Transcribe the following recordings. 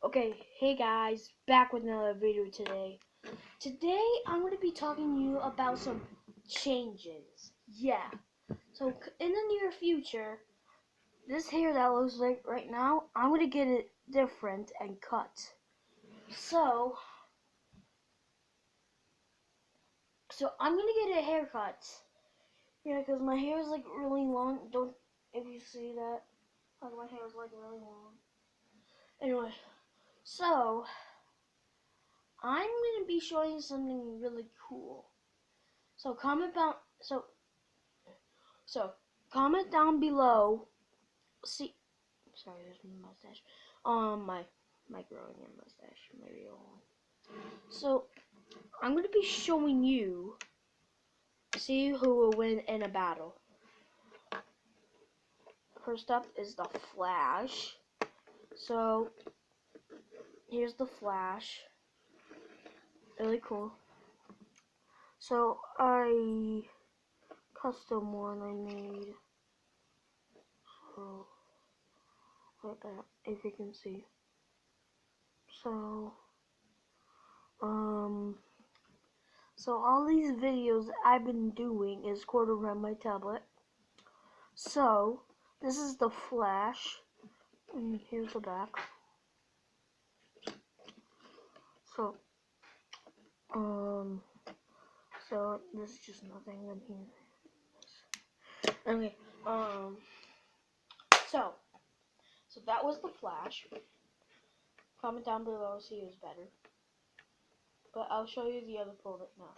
Okay, hey guys, back with another video today. Today I'm going to be talking to you about some changes. Yeah, so in the near future, this hair that looks like right now, I'm going to get it different and cut. So I'm going to get a haircut. Yeah, because my hair is like really long. If you see that, like my hair is like really long. Anyway, so I'm going to be showing you something really cool. So comment down below. Sorry, there's my mustache. My growing hair mustache, my real one. So I'm gonna be showing you. See who will win in a battle. First up is the Flash. So here's the Flash. Really cool. So custom one I made. So like that, if you can see. So all these videos I've been doing is recorded around my tablet. So this is the Flash, and here's the back. So this is just nothing in here. Okay, so that was the Flash. Comment down below, see who's better. But I'll show you the other product now.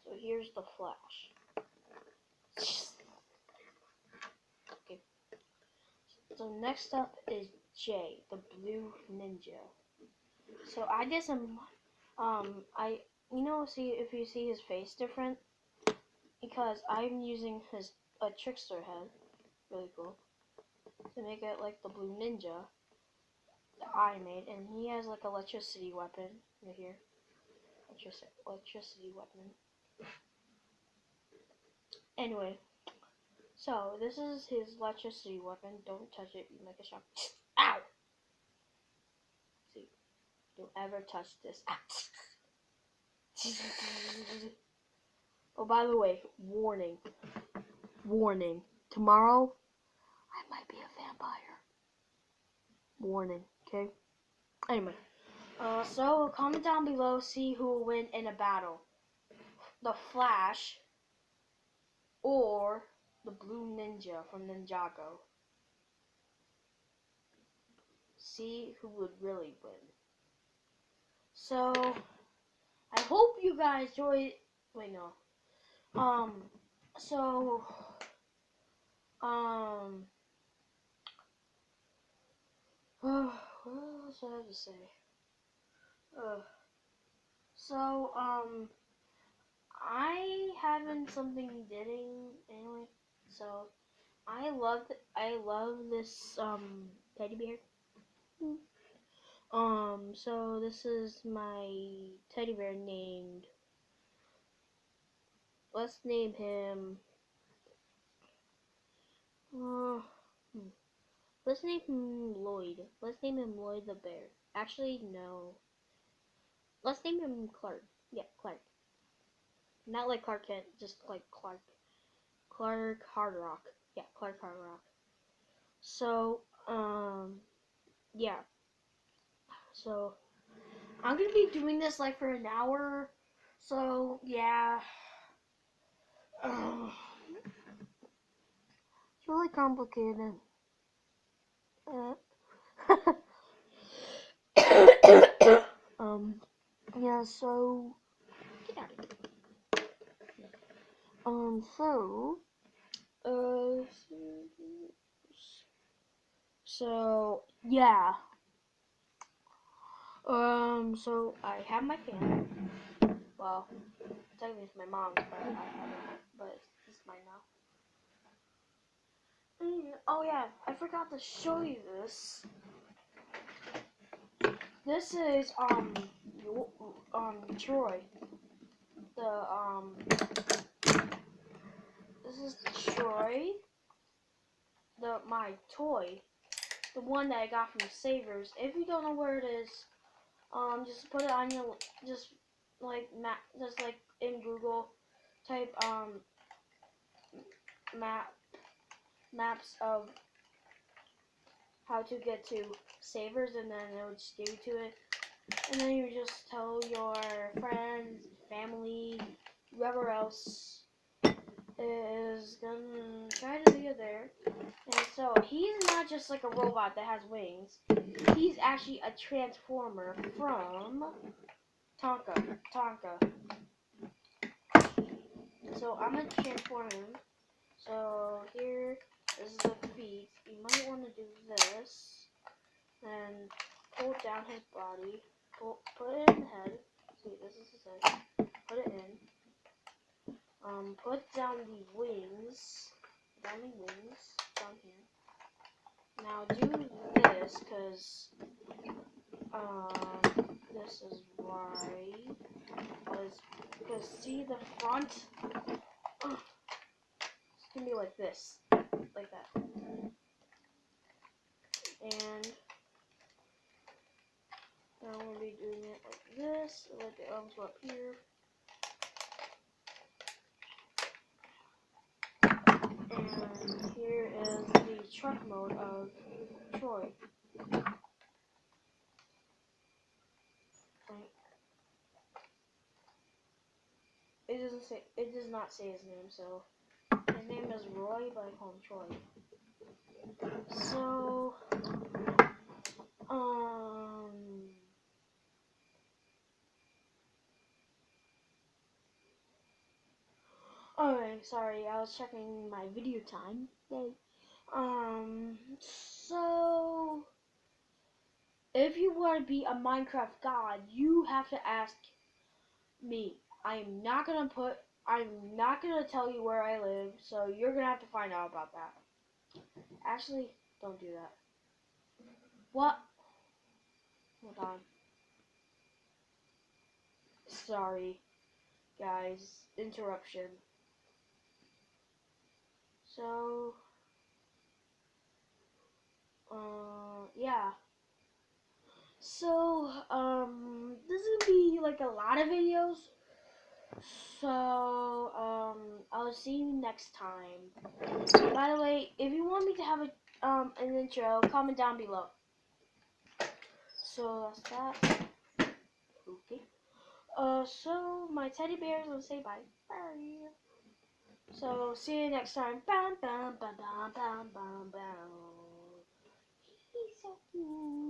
So here's the Flash. Okay. So next up is Jay, the Blue Ninja. So I did some, see if you see his face different, because I'm using a trickster head, really cool, to make it like the Blue Ninja that I made, and he has like electricity weapon right here, electricity weapon. Anyway, so this is his electricity weapon. Don't touch it, you make a shock. Ow! See, don't ever touch this. Oh, by the way, warning. Tomorrow, I might be a vampire. Warning, okay? Anyway, so comment down below, see who will win in a battle. The Flash or the Blue Ninja from Ninjago. See who would really win. So, I hope you guys enjoyed. Wait, no. What else I have to say? I haven't something knitting anyway. So, I love this teddy bear. So this is my teddy bear named. Let's name him. Let's name him Lloyd. Let's name him Lloyd the bear. Actually, no. Let's name him Clark. Yeah, Clark. Not like Clark Kent, just like Clark. Clark Hard Rock. Yeah, Clark Hard Rock. So, yeah. So, I'm gonna be doing this like for an hour. So, yeah. It's really complicated. Yeah, so get out of here. Yeah. So I have my fan. Well, technically it's my mom's, but I have it, but it's mine now. Oh yeah, I forgot to show you this. This is Troy. This is Troy. My toy. the one that I got from Savers. If you don't know where it is, just put it on your, just like in Google, type maps of how to get to Savers, and then it would just give you to it. And then you just tell your friends, family, whoever else is gonna try to get there. And so he's not just like a robot that has wings. He's actually a transformer from Tonka. So I'm gonna transform him. So here is the feet. You might want to do this. And pull down his body. Put it in the head. See, this is his head. Put it in. Put down the wings. Down here. Now do this, cause this is why. Cause see the front. It's gonna be like this, like that, and now I'm gonna be doing it like this. Let the arms go up here. And here is the truck mode of Troy. It does not say his name, so his name is Roy, but I call him Troy. So, alright, sorry, I was checking my video time. Yay. So, if you want to be a Minecraft god, you have to ask me. I'm not gonna tell you where I live, so you're gonna have to find out about that. Actually, don't do that. What? Hold on. Sorry, guys. Interruption. So, yeah. So, this is gonna be like a lot of videos. So, I'll see you next time. By the way, if you want me to have an intro, comment down below. So that's that. Okay. So my teddy bear is gonna say bye. Bye. So see you next time. Bam, bam, bam, bam, bam, bam, bam. He's so cute.